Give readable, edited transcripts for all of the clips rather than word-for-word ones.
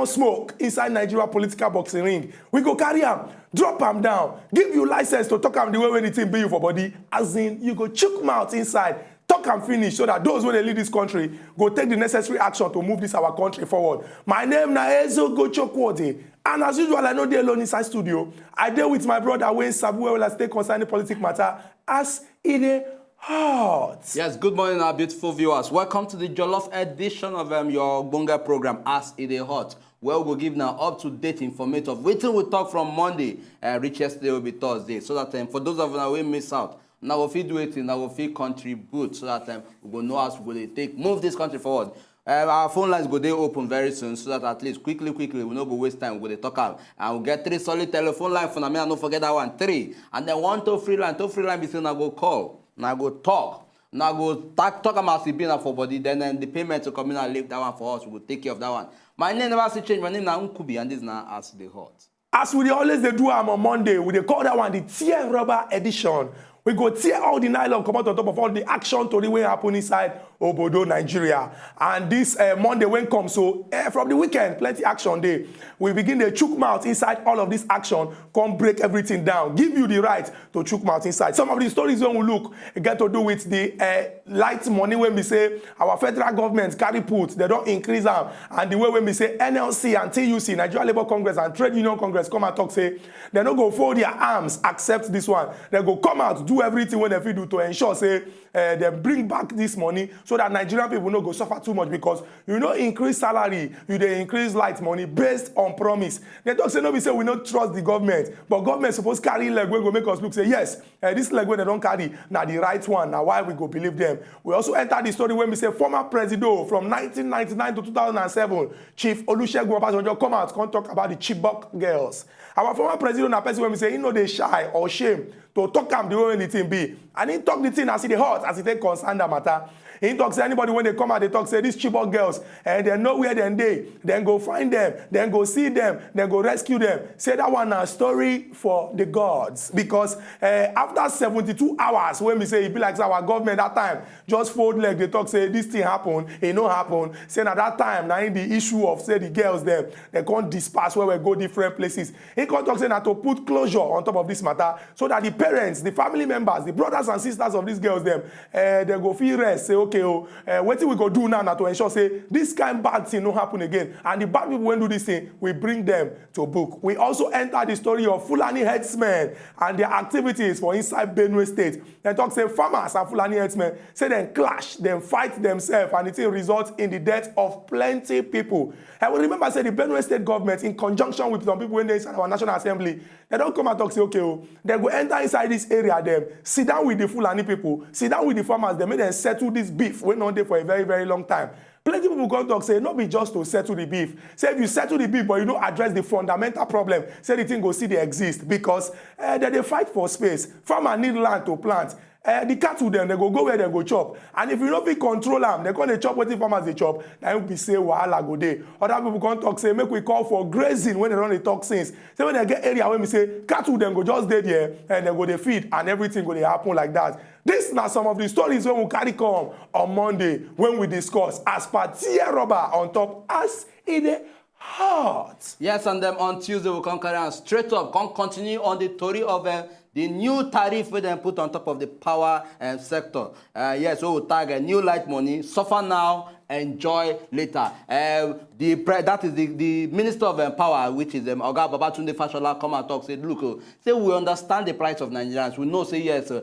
Smoke inside Nigeria political boxing ring. We go carry am, drop am down, give you license to talk am the way when the thing be you for body. As in, you go chook mouth inside, talk and finish so that those when they lead this country go take the necessary action to move this our country forward. My name na Ezo Gochokwode. And as usual, I know they alone inside studio. I deal with my brother Wayne Sabu where I stay concerning political matter as in a hot. Yes, good morning, our beautiful viewers. Welcome to the Jollof edition of your Bunga program, As It Is Hot, where we will give now up-to-date information of waiting we talk from Monday, reach yesterday will be Thursday, so that for those of you who miss out, now we'll do it, now we'll contribute, so that we will know how we will move this country forward. Our phone lines go there open very soon, so that at least quickly, we'll not go waste time with the talk out. And we'll get 3 solid telephone lines for me, and don't forget that one, 3. And then 1 toll-free line, be saying I go call. Now go talk. Now go talk about CB for body. Then the payment to come in and leave that one for us. We will take care of that one. My name never change. My name is Nkubi, and this is now As It Is Hot. As we always do on Monday, we call that one the tear rubber edition. We go tear all the nylon, come out on top of all the action to the way happen inside Obodo, Nigeria. And this Monday when comes, so from the weekend, plenty action day. We begin the chook mouth inside all of this action, come break everything down, give you the right to chook mouth inside. Some of the stories when we look get to do with the light money when we say our federal government carry put, they don't increase them. And the way when we say NLC and TUC, Nigeria Labour Congress and Trade Union Congress come and talk, say, they don't go fold their arms, accept this one. They go come out, do everything when they do to ensure, say, they bring back this money so that Nigerian people no go suffer too much because you know increase salary, you dey increase light money based on promise. They talk say no be say we not trust the government, but government suppose carry leg wey go make us look say yes, this leg wey they don't carry na the right one. Now why we go believe them? We also enter the story when we say former president from 1999 to 2007, Chief Olusegun Obasanjo come out come talk about the Chibok girls. Our former president na person when we say he no dey shy or shame to talk am the way the thing be, and he talk the thing as it hot as it take concern the matter. He talks to anybody when they come out, they talk say these Chibok girls, and they know where they then go find them, then go see them, then go rescue them. Say that one a story for the gods because after 72 hours, when we say it be like our government that time just fold leg, they talk say this thing happen, it no happen. Say at that time now in the issue of say the girls them they can't disperse where we go different places. He can't talk say now to put closure on top of this matter so that the parents, the family members, the brothers and sisters of these girls them they go feel rest. Say okay, what we go do now to ensure say this kind of bad thing no happen again, and the bad people when do this thing we bring them to book. We also enter the story of Fulani headsmen and their activities for inside Benue State. They talk say farmers and Fulani headsmen say them clash, them fight themselves, and it results in the death of plenty people. And we remember say the Benue State government in conjunction with some people when they inside our National Assembly, they don't come and talk say okay, they go enter inside this area, them sit down with the Fulani people, sit down with the farmers, they make them settle this beef went on there for a very, very long time. Plenty people come talk say not be just to settle the beef. Say if you settle the beef but you don't address the fundamental problem, say the thing go see they exist because they fight for space. Farmers need land to plant. The cattle them they go where they go chop, and if you don't be control them, they're gonna chop what the farmers they chop. Then will be say wahala go there. Other people come talk say make we call for grazing when they run the toxins. Say when they get area when we say cattle them go just dead there and they go they feed and everything go they happen like that. This now some of the stories when we carry come on Monday when we discuss as per tear rubber on top as in the heart. Yes, and then on Tuesday we'll come carry on straight up, come continue on the story of the new tariff we then put on top of the power sector. Yes, we will tag a new light money, suffer now, enjoy later. That is the Minister of Power, which is Oga Babatunde Fashola, come and talk, say, look, say we understand the price of Nigerians. We know, say yes. So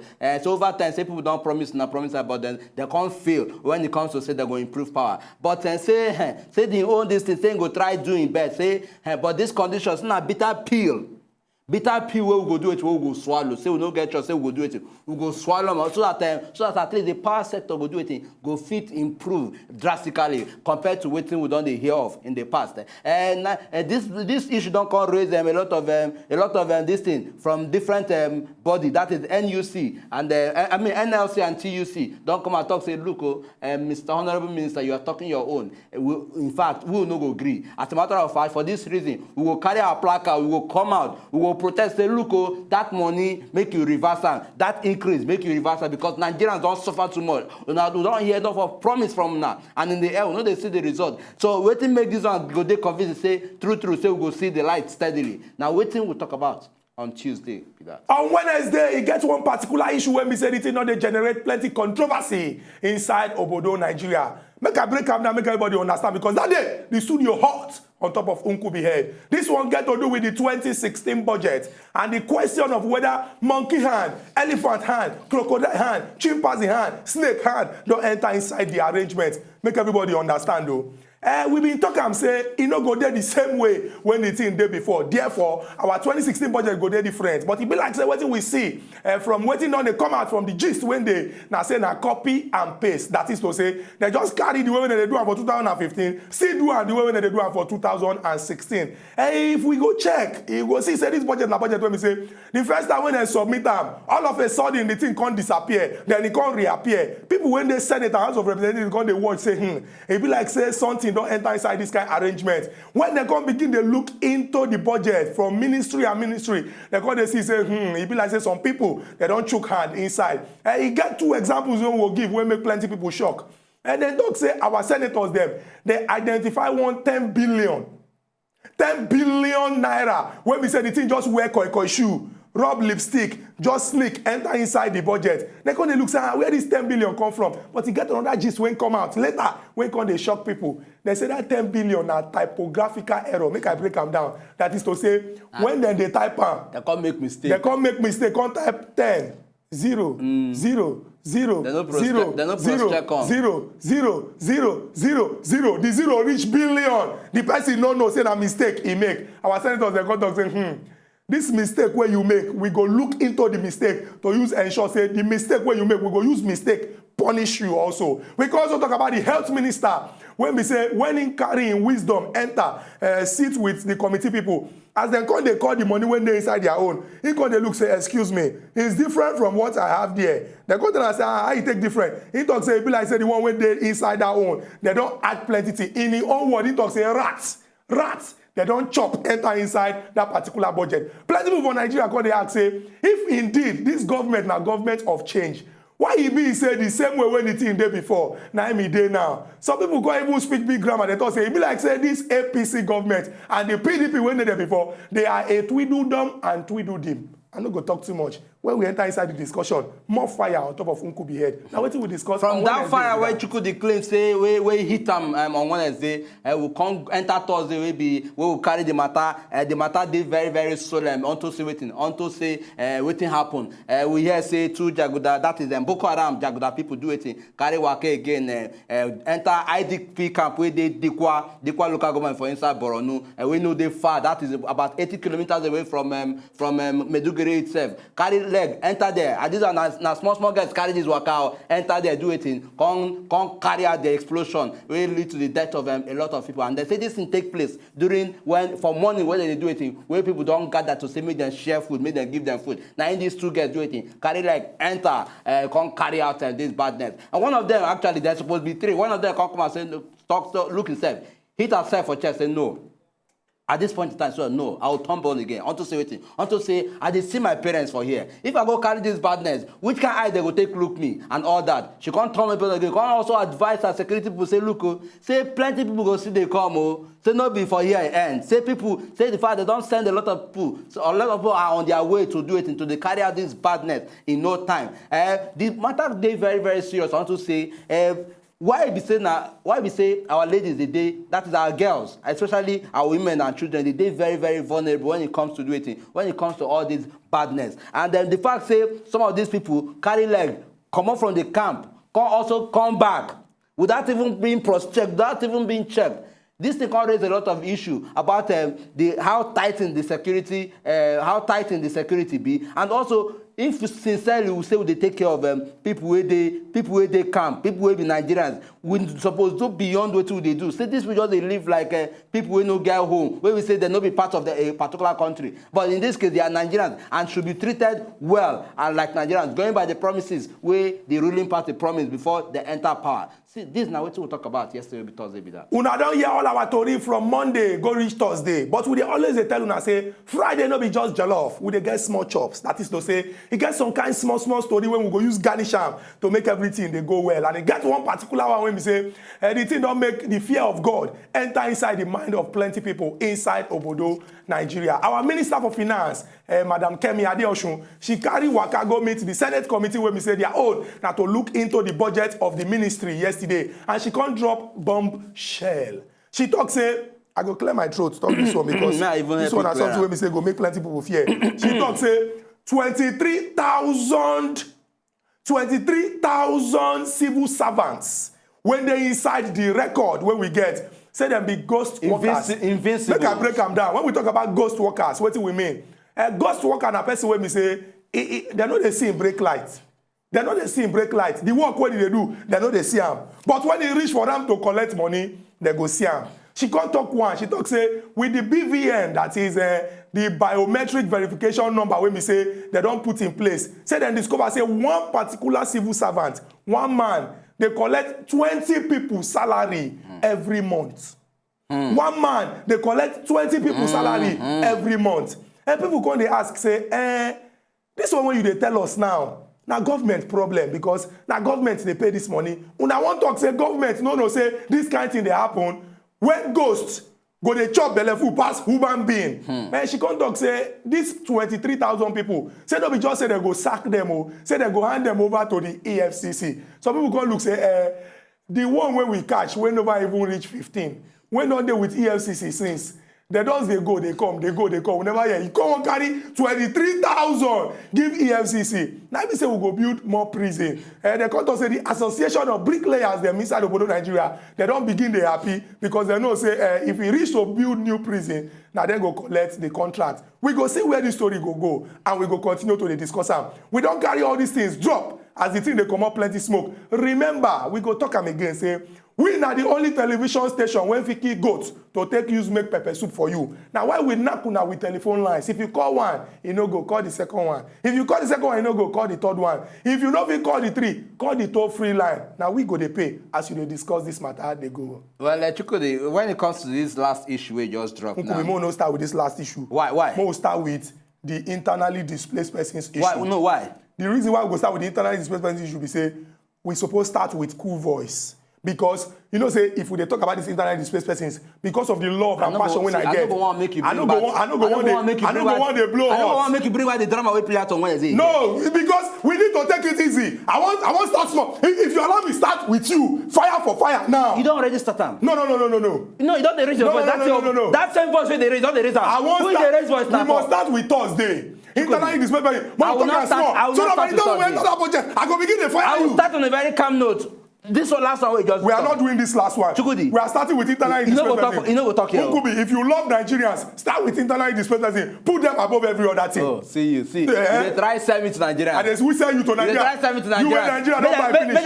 over time, say people don't promise, but then they can't fail when it comes to say they're going to improve power. But say they own this thing, go try doing best. Say, but these conditions, not bitter pill. bitter pill wey we go do it, we go swallow. Say we no get trust, say we go do it, we go swallow am so that at least the power sector go do it, go fit improve drastically compared to wetin we don dey hear of in the past. And this issue don come raise a lot of this thing from different body, that is NUC and NLC and TUC don come and talk say, look, Mr. Honorable Minister, you are talking your own. In fact, we will no go agree. As a matter of fact, for this reason, we will carry our placard, we will come out, we will protest, say, look, that money make you reverse am, that increase make you reverse am, because Nigerians don't suffer too much. Now we don't hear enough of promise from now, and in the air, we know they see the result. So wetin make this one go dey convinced, say true, say we go see the light steadily. Now wetin we talk about on Tuesday be that. On Wednesday, e get one particular issue when we say it no dey generate plenty controversy inside Obodo, Nigeria. Make I break am down, make everybody understand, because that day the studio hot on top of Nkubi head. This one get to do with the 2016 budget and the question of whether monkey hand, elephant hand, crocodile hand, chimpanzee hand, snake hand don't enter inside the arrangement. Make everybody understand though. We been talking and say it no go there the same way when the thing did before. Therefore, our 2016 budget go there different. But it be like say what we see from waiting on they come out from the gist when they now say na copy and paste. That is to say they just carry the way when they do it for 2015, still do and the way when they do it for 2016. If we go check, you go see say this budget na budget when we say the first time when they submit them, all of a sudden the thing can't disappear, then it can't reappear. People when they Senate and House of Representatives can't they watch say it be like say something don't enter inside this kind of arrangement. When they come begin they look into the budget from ministry and ministry, they come they see say it be like say some people they don't choke hand inside. You get two examples we will give when make plenty people shock. And then don't say our senators them they identify 10 billion naira when we say the thing just wear koi shoe, rub lipstick, just sneak, enter inside the budget. They come they look say where this 10 billion come from? But you get another gist when come out later when come they shock people. They say that 10 billion are typographical error. Make I break them down. That is to say when then they type they can't make mistake. They can't make mistake. Can't type 10 0 0 0 They no 0 0 0 0 0 0. The zero reach billion. The person no know say that mistake he make. Our senators they come talk say this mistake where you make, we go look into the mistake to use ensure say the mistake where you make, we go use mistake punish you also. We can also talk about the health minister when we say when in carrying wisdom enter sit with the committee people. As they come, they call the money when they inside their own. He come, they look, say, excuse me, it's different from what I have there. They come to and say, how you take different? He talk, say, be like, say, the one when they inside their own. They don't add plenty thing. In his own word, he talk, say, rats. They don't chop, enter inside that particular budget. Plenty people from Nigeria come, they ask, say, if indeed this government na government of change, why he be say the same way when the thing day before, now me day now. Some people go even speak big grammar. They talk say it be like say this APC government and the PDP when they there before, they are a tweedledum and tweedledum. I'm not going to talk too much. When we enter inside the discussion, more fire on top of Nkubi head. Now, what we discuss from that fire where Chukwudi claim say we hit them on Wednesday, we come enter Thursday, we will carry the matter. The matter did very, very solemn. Unto say waiting happen. We hear say two Jaguda, that is them Boko Haram Jaguda people do it. Carry wake again. Enter IDP camp where they Dikwa local government for inside Borno. We know they far. That is about 80 kilometers away from Meduguri itself. Carry leg, enter there. And these are now small guys carry this waka, enter there, do it in, come carry out the explosion, will lead to the death of a lot of people. And they say this thing take place during for morning when they do it in, where people don't gather to say make them share food, make them give them food. Now in these two guys do it in, carry leg, enter, come carry out this badness. And one of them actually there's supposed to be three. One of them come and say, look himself, hit herself for chest, say no. At this point in time, so no, I will tumble again. Unto say waiting. Unto say, I did see my parents for here. If I go carry this badness, which kind of eye they go take look me and all that? She can't turn me again. Can't also advise her security people say, look, say plenty people go see they come. Say no be for here end. Say people, say the fact they don't send a lot of people. So a lot of people are on their way to do it and to they carry out this badness in no time. The matter they very, very serious. I want to say, why we say our ladies the day that is our girls, especially our women and children, they very, very vulnerable when it comes to do it, when it comes to all this badness. And then the fact say some of these people carry leg, come out from the camp, also come back without even being cross-checked, without even being checked. This thing can raise a lot of issue about how tightened the security be, and also if sincerely we say we take care of people where they camp, people where be Nigerians, we suppose do beyond what they do. Say this we just they live like people who no get home, where we say they no be part of a particular country. But in this case, they are Nigerians and should be treated well and like Nigerians, going by the promises where the ruling party promised before they enter power. See, this is now what we'll talk about yesterday, be Thursday, be that. Una don't hear all our story from Monday, go reach Thursday. But we dey always dey tell una say, Friday no be just jollof. We dey get small chops. That is to say, it get some kind small story when we go use garnish am to make everything dey go well. And it get one particular one when we say, the thing don't make the fear of God enter inside the mind of plenty people inside Obodo, Nigeria. Our Minister for Finance, Madam Kemi Adeosun, she carry waka go meet the Senate committee where we say their own now to look into the budget of the ministry yesterday, and she can't drop bomb shell. She talk say, I go clear my throat talk this one because this one has something where we say go make plenty people fear. She talk say 23,000 civil servants when they inside the record when we get say them be ghost workers. Invincible. Make I break them down. When we talk about ghost workers, what do we mean? A ghost worker na person wey me say they know they see him break light. They know they see him break light. The work what they do, they know they see him. But when they reach for them to collect money, they go see him. She can't talk one. She talk say with the BVN, that is the biometric verification number when we say they don't put in place. Say then discover say one particular civil servant, one man, they collect 20 people's salary every month. One man, they collect 20 people's salary every month. And people come, they ask, say, this one when you they tell us now government problem because now government they pay this money. When I want to talk, say government, no, say this kind of thing they happen. When ghosts go they chop belle full pass human being. Man, she can't talk, say these 23,000 people, say don't be just say they go sack them or say they go hand them over to the EFCC. Some people go look, say, the one when we catch, when never even reach 15. When not they with EFCC since. They don't they go, they come. We never hear. You come and carry 23,000, give EFCC. Now we say we go build more prison. They come to say the Association of Bricklayers, them inside Obodo, Nigeria, they don't begin they happy because they know say if we reach to build new prison, now they go collect the contract. We go see where the story go, and we go continue to discuss them. We don't carry all these things drop as the thing they come up plenty smoke. Remember, we go talk them again. Say. We are the only television station when Fiki goats to take use make pepper soup for you. Now why we knock una with telephone lines? If you call one, you no go call the second one. If you call the second one, you no go call the third one. If you no fit call the three, call the toll-free line. Now we go dey pay as you dey discuss this matter. They go. Well, Chukwudi, when it comes to this last issue we just dropped now. We no start with this last issue. Why? We start with the internally displaced persons issue. Why? No, why? The reason why we go start with the internally displaced persons issue be say we suppose start with cool voice. Because, you know, say, if we talk about these internally displaced persons, because of the love and passion when I get, I don't want to blow I don't want to make you bring back the drama we play out on Wednesday. No, because we need to take it easy. I want to start small. If you allow me start with you, fire for fire now. You don't already start them. No. No, you don't raise your voice. No. That same voice when they raise, don't they raise them. We must start with Thursday. Internally displaced persons. I will not start. So by the time we enter that budget, I go begin the fire. I will start on a very calm note. This one last one we just. We are not doing this last one. Chukwudi. We are starting with internally displaced persons. You know we'll talk here. Nkubi, if you love Nigerians, start with internally displaced persons. Put them above every other thing. Oh, see. You try send me to Nigeria. And then we send you to Nigeria. You try send me to Nigeria. You in Nigeria, don't buy finish.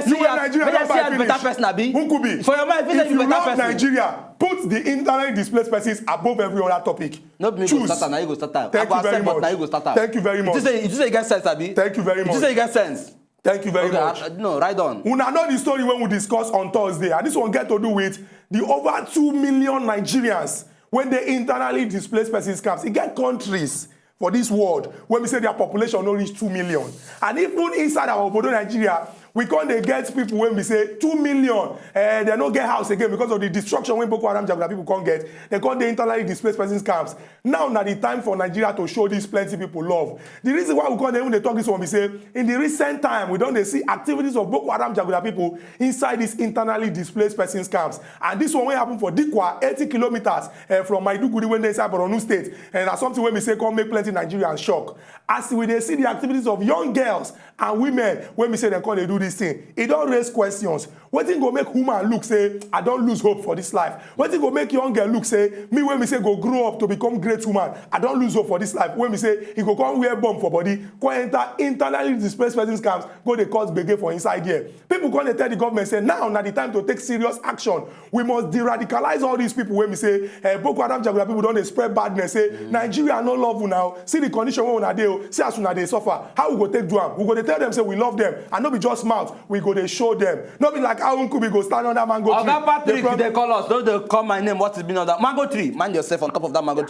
You in Nigeria, don't buy finish. Better person, Abi. Nkubi, for your mind, if you love Nigeria, put the internally displaced persons above every other topic. Not me go start, now you go start. Thank you very much. Now you go start. Thank you very much. You say you get sense, Abi. Thank you very much. You say you get sense. Thank you very much. No, right on. Una know the story when we discuss on Thursday, and this one get to do with the over 2 million Nigerians when they internally displaced persons camps. It get countries for this world when we say their population no reach 2 million. And even inside our Obodo, Nigeria, we can't get people when we say 2 million, they don't get house again because of the destruction when Boko Haram Jaguda people can't get. They can't the internally displaced persons camps. Now the time for Nigeria to show these plenty people love. The reason why we can't when they talk this one, we say in the recent time we don't see activities of Boko Haram Jaguda people inside these internally displaced persons camps. And this one will happen for Dikwa, 80 kilometers from Maiduguri when they inside Borno State. And that's something when we say can make plenty Nigerians shock. As we they see the activities of young girls and women when we say they can't do this thing, it don't raise questions. Wetin go make woman look say I don't lose hope for this life? Wetin go make young girl look say me when me say go grow up to become great woman, I don't lose hope for this life? When me say he go come wear bomb for body, go enter internally displaced persons camps, go dey cause gbege for inside here. People come dey tell the government say now na the time to take serious action. We must de-radicalize all these people. When we say Boko Haram Jaguda people don't dey spread badness, say Nigeria no love you now. See the condition wey una dey, see as una dey suffer. How we go take do am? We go dey tell them say we love them, and no be just mouth. We go dey show them. No be like how Nkubi go stand on that mango tree. Oga Patrick, they call us. Don't they call my name? What is been on that mango tree? Mind yourself on top of that mango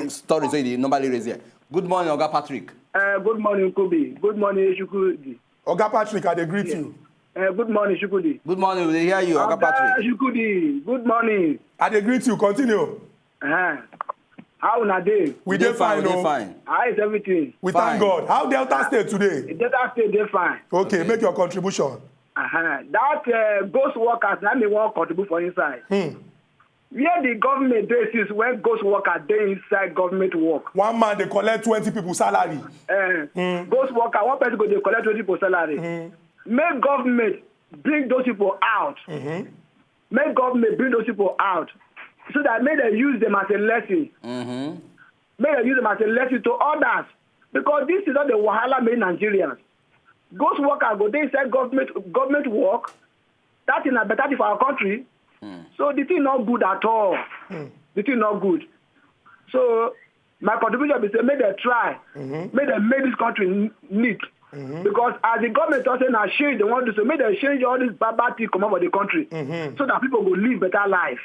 story. So you normally raise here. Good morning, Oga Patrick. Good morning, Nkubi. Good morning, Shukudi. Oga Patrick, I dey greet you. Good morning, Shukudi. Good morning. We hear you, Oga Patrick. Shukudi. Good morning. I dey greet you. Continue. How una dey? We dey fine, we dey no? fine. How is everything? We Fine. thank God. How Delta State today? Delta State dey fine. Okay, make your contribution. That ghost workers na me wan contribute for inside. Where the government dey since when ghost workers dey inside government work. One man dey collect 20 people salary. Ghost worker, one person go dey collect 20 people salary. Make government bring those people out. Make government bring those people out. So that may they use them as a lesson. May they use them as a lesson to others. Because this is not the wahala made Nigerians. Ghost workers go dey inside government work. That is a better thing for our country. So the thing not good at all. The thing not good. So my contribution is say make they try. Make they make this country neat. Because as the government also now change, they want to say make they change all this bad thing come out of the country. So that people will live better life.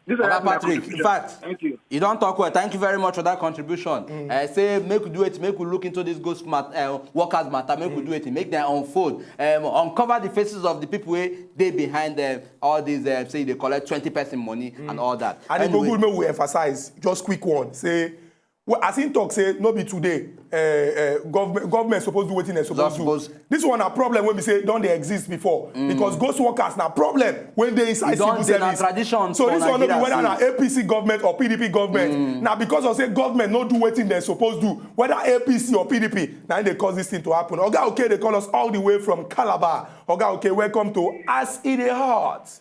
This is Oga Patrick, in fact, thank you. You don't talk well. Thank you very much for that contribution. Say, make we do it, make we look into this ghost workers matter, make we do it, make them unfold, uncover the faces of the people where they behind all these, say they collect 20% money and all that. And anyway, go good, make we emphasize, just quick one, say, well, as in talk say, no be today, government supposed to do wetin they supposed to do. This one a problem when we say don't they exist before. Because ghost workers na problem when they inside civil service. So this one no be whether na APC government or PDP government. Now because of say government no do wetin they supposed to do, whether APC or PDP, now they cause this thing to happen. Oga okay, they call us all the way from Calabar. Oga okay, welcome to As It Dey Hot.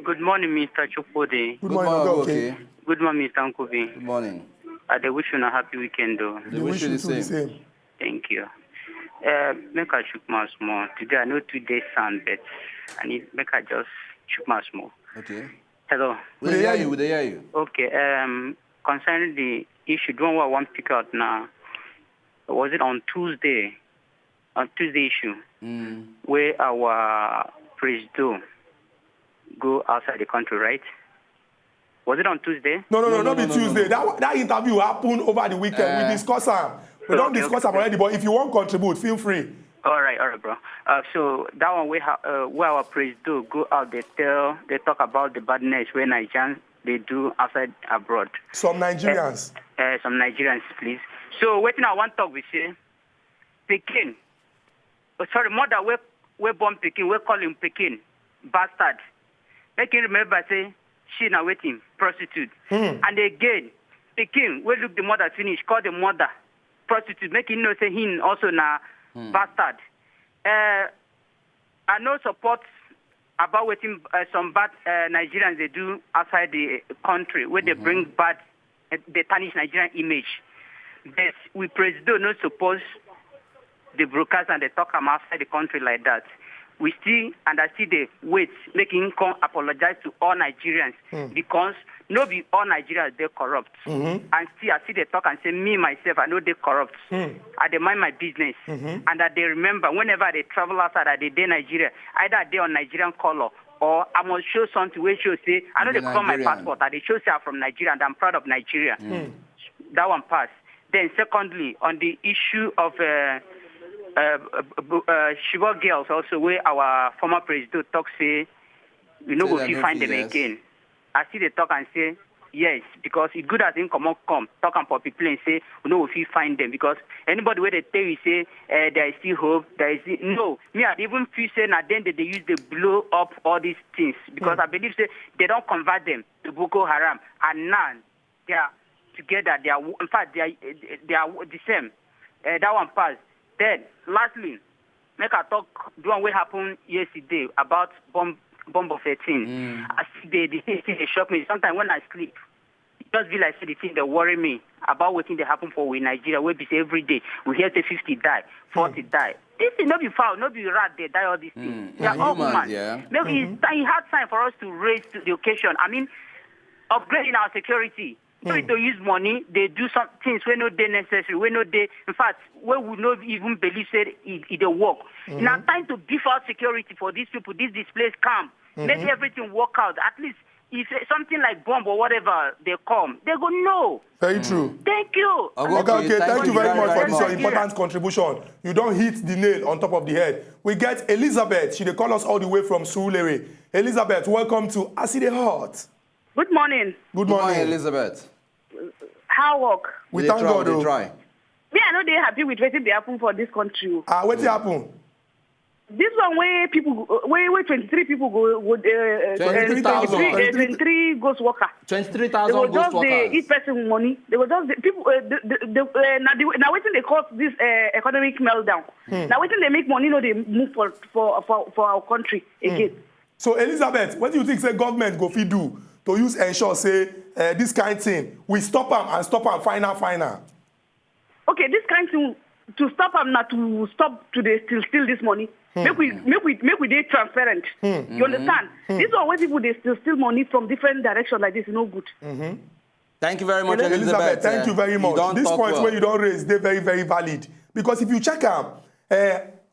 Good morning, Mr. Chukwu. Good morning, Oga okay. Good morning, Mr. Nkubi. Good morning. I wish you a happy weekend, though. They wish you the same. Thank you. Make I shoot my small. Today I know 2 days sound, but I need make I just shoot my small. Okay. Hello. We hear you. We hear you. Okay. Concerning the issue, the one where I want to pick out now, was it on Tuesday? On Tuesday issue, where our president go outside the country, right? Was it on Tuesday? No, not be Tuesday. That interview happened over the weekend. We discuss them. We don't discuss them already, but if you want to contribute, feel free. All right, bro. So that one where our president go out, they talk about the badness where Nigerians they do outside abroad. Some Nigerians. Some Nigerians, please. So what I want to talk with you, Pekin. Mother we born Pekin, we call him Pekin, bastard. Make him remember say. She now waiting, prostitute. And again, the king will look the mother finish, call the mother prostitute, make him know say him also na bastard. I know support about waiting some bad Nigerians they do outside the country where they bring bad, they tarnish Nigerian image. But we president not suppose the broadcast and they talk outside the country like that. We still understand the wait, making him come apologize to all Nigerians because no be all Nigerians they corrupt. And still I see they talk and say me myself I know they corrupt. I they mind my business and that they remember whenever they travel outside that they Nigeria, either they on Nigerian color or I must show something where show say I know they call my passport that they show say I'm from Nigeria and I'm proud of Nigeria. That one pass. Then secondly on the issue of Chibok girls also where our former president talk say we know if you find them again. I see they talk and say yes because it's good as him come talk and for people and say we know if you find them because anybody where they tell you say there is still hope there is no me I even feel say now then they use the blow up all these things because I believe say they don't convert them to Boko Haram and now they are together they are in fact they are the same that one pass. Then, lastly, make a talk, do what happened yesterday about bomb bomb of 13. I see they shock me. Sometimes when I sleep, it just be like say the thing that worry me about what thing that happen for we Nigeria. We be say every day we hear say 50 die, 40 die. This thing not be foul, not be rat. They die all these things. They are all human. Yeah. Maybe it's hard time for us to raise to the occasion. I mean, upgrading our security. So to use money, they do some things we know they necessary. We know they, in fact, we would not even believe say it work. Now time to beef out security for these people. This displaced camp. Let everything work out. At least if something like bomb or whatever they come, they go no. Very true. Thank you. Okay, thank you very much for this your much. important contribution. You don't hit the nail on top of the head. We get Elizabeth. She dey call us all the way from Surulere. Elizabeth, welcome to Aside Heart. Good morning. Good morning. Elizabeth. How work? We thank God. They try. Me, I know they happy with what they happen for this country. What happen? This one where people, where 23 people go, 23 ghost worker. 23,000 They will ghost just workers. eat person money. They will just people. Now waiting they cause this economic meltdown. Now waiting they make money, no they move for our country again. So Elizabeth, what do you think say government go fit do to use ensure say this kind thing we stop them and stop them final? Okay, this kind of thing to stop them, not to stop to they steal this money. Make we they transparent. You understand? This one where people they steal money from different directions like this is no good. Thank you very much, Elizabeth, thank you very much. don't This talk point well. where you don't raise, they're very, very valid. Because if you check out,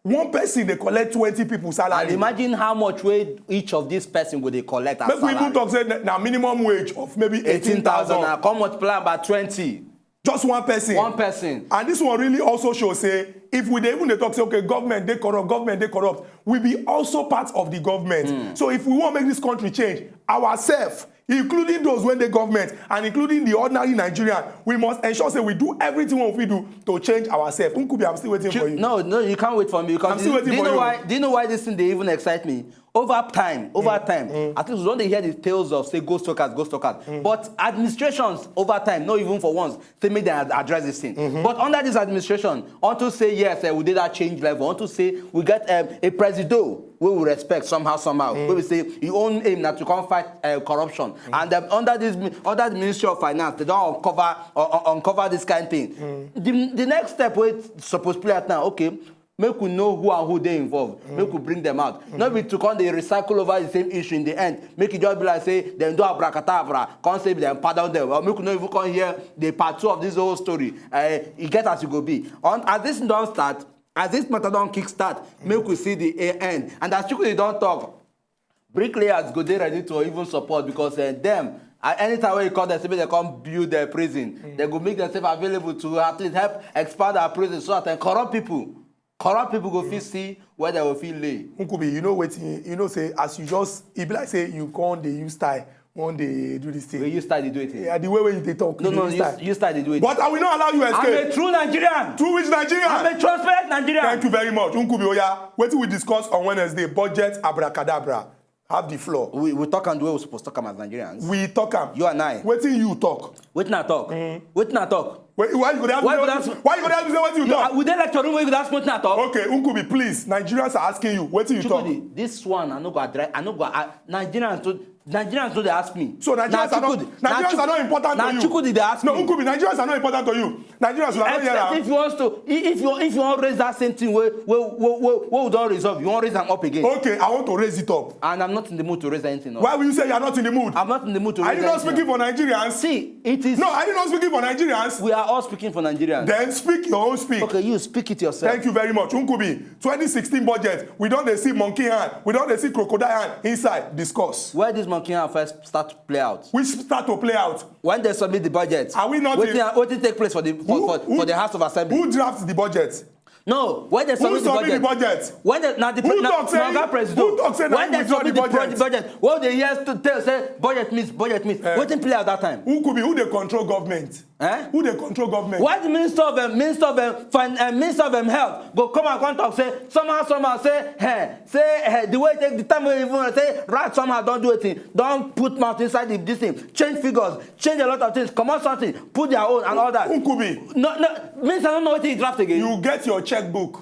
one person they collect 20 people salary. And imagine how much weight each of these person would they collect as Make we salary. even talk say now minimum wage of maybe 18,000 18,000. and come multiply by 20. Just one person. One person. And this one really also shows say if we dey even dey talk say okay government they corrupt, we be also part of the government. So if we want to make this country change ourselves, including those when the government and including the ordinary Nigerian, we must ensure say we do everything what we do to change ourselves. Nkubi, I'm still waiting for you. No, you can't wait for me because I'm still waiting for you. Do you know why this thing they even excite me? Over time, at least we don't hear the tales of say ghost workers. But administrations over time, not even for once, they make them address this thing. But under this administration, unto say yes, we did that change level. Unto say we get a president we will respect somehow. We will say your own aim not to come fight corruption. And under the Ministry of Finance, they don't uncover this kind of thing. The next step we supposed to play at now. Okay. Make we know who and who they involved. Make we bring them out. Not be to come they recycle over the same issue in the end. Make it just be like say them do abracadabra. Can't say them pardon them. Or make we not even come here the part 2 of this whole story. It get as you go be. As this don't start, as this matter don't kick start, make we see the end. And as you don't talk, bricklayers go there ready to even support because them. Anytime when you call them, they come build their prison. They go make themselves available to at least help expand our prison so that corrupt people go feel see where they will feel lay. Nkubi, you know waiting, you know say as you just it be like say you can't they use style when they do this thing. When you start to do it. Yeah, the way they talk. No, you start to do it. But I will not allow you escape. I'm a true Nigerian. True which Nigerian? I'm a transparent Nigerian. Thank you very much. Nkubi Oya, what we discuss on Wednesday, budget abracadabra. Have the floor. We talk and the way we're supposed to talk as Nigerians. We talk. You and I. Waiting you talk. Wait not talk. Wait not talk. Why you go there? Why you go there to say what you talk? Would they lecture room where you could ask wait not talk? Okay, Nkubi, please. Nigerians are asking you. What do you talk? This one I no go address. Nigerians don't they ask me. So Nigerians are not important to you. Chukudi they ask me. No, Nkubi, Nigerians are not important to you. Nigerians are not here. If you want to, if you want to raise that same thing, we don't resolve. You want to raise them up again. Okay, I want to raise it up. And I'm not in the mood to raise anything up. Why will you say you are not in the mood? I'm not in the mood to raise anything. Are you not speaking for Nigerians? See, it is. No, are you not speaking for Nigerians? We are all speaking for Nigerians. Then speak your own speak. Okay, you speak it yourself. Thank you very much. Nkubi, 2016 budget. We don't see monkey hand. We don't see crocodile hand inside. Discuss. Where this monkey hand first start to play out? Which start to play out? When they submit the budget. Are we not? What did take place for the House of Assembly? Who drafts the budget? No, when they submit the budget. When they now the president. When they submit the budget, what they hear to tell say budget means. What didn't play at that time? Who they control government? Who they control government? Why the minister of health go come and talk say somehow say the way take the time we even say right somehow don't do it, don't put mouth inside this thing, change figures, change a lot of things, come out something, put their own and all that. Nkubi, no, minister don't know what he draft again. You get your checkbook,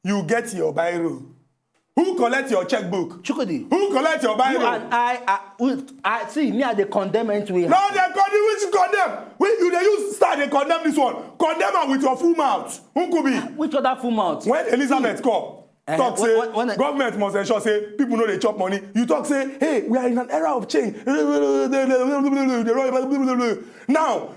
you get your biro. Who collect your checkbook? Chukudi. Who collect your Bible? You and I see me at the condemn entry. No, they condemn. Which condemn? You they use start they condemn this one. Condemn her with your full mouth. Who could be? Which other full mouth? When Elizabeth come, talk say government must ensure say people know they chop money. You talk say, hey, we are in an era of change. Now,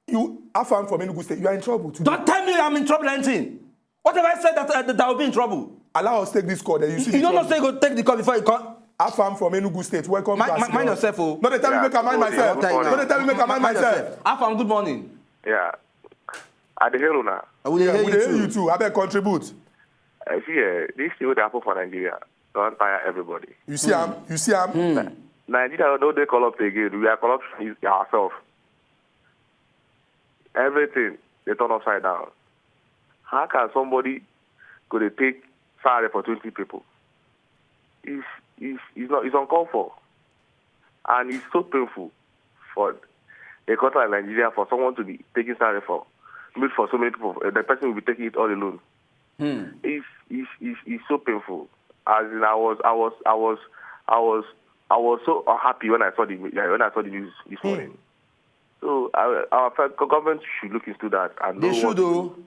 you Afam from Enugu State, you are in trouble today. Don't tell me I'm in trouble anything. What have I said that I will be in trouble? Allow us take this call. Then you see. You don't say go take the call before you call. Afam from Enugu State, welcome to us. Mind yourself, oh. No, they tell me make I mind myself. No, they tell me make I mind myself. Afam, good morning. Yeah. I dey hear you now. We Yeah, hear we you hear too. you too. I beg contribute. See, this thing will happen for Nigeria. Don't tire everybody. You see, you see, Nigeria don't they corrupt again. We are corrupt ourselves. Everything they turn upside down. How can somebody go to take salary for 20 people? It's uncalled for. And it's so painful for a country like Nigeria for someone to be taking salary for so many people. The person will be taking it all alone. It's so painful. As in, I was so happy when I saw the news this morning. So our government should look into that and They should do.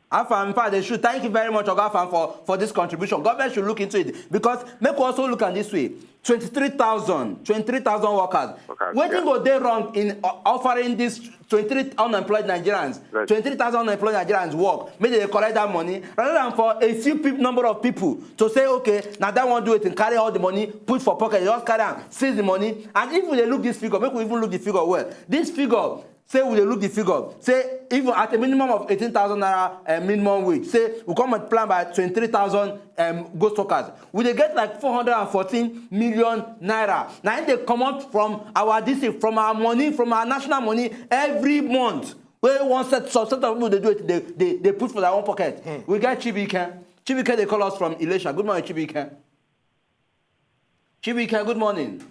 Afam, in fact, they should. Thank you very much, Afam, for this contribution. Government should look into it because make we also look at this way. 23,000 workers. What thing go they wrong in offering these 23 unemployed Nigerians, right. 23,000 unemployed Nigerians work? Maybe they collect that money rather than for a few number of people to say, okay, now that one do it and carry all the money, put for pocket, just carry and seize the money. And if we look this figure, make we even look the figure well. This figure. Say we look the figure. Say even at a minimum of 18,000 naira minimum wage. Say we come multiply by 23,000 ghost workers. We they get like 414 million naira. Now they come out from our district, from our money, from our national money every month. Where one set of people they do it, they put for their own pocket. We get Chibike. Chibike they call us from Elisha. Good morning, Chibike. Chibike, good morning.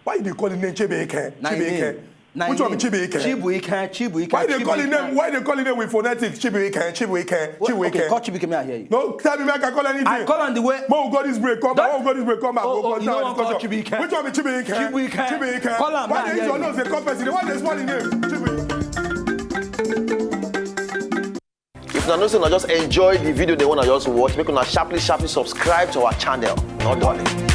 Why they call the name Chibike? Chibike. Which one be Chibuike? Chibuike. Why they calling them? Why they calling them with phonetics? Chibuike. Okay, call Chibuike, may I hear you? No, tell me, I can call anything. I call on the way. Mo got this break, come back. Mo got this break, come back. You don't want to call Chibuike. Which one be Chibuike? Chibuike. Call on. Why they use your nose? They call person. Why they spelling name? Chibuike. If you know, just enjoy the video they want to just watch, make una sharply subscribe to our channel. Not darling.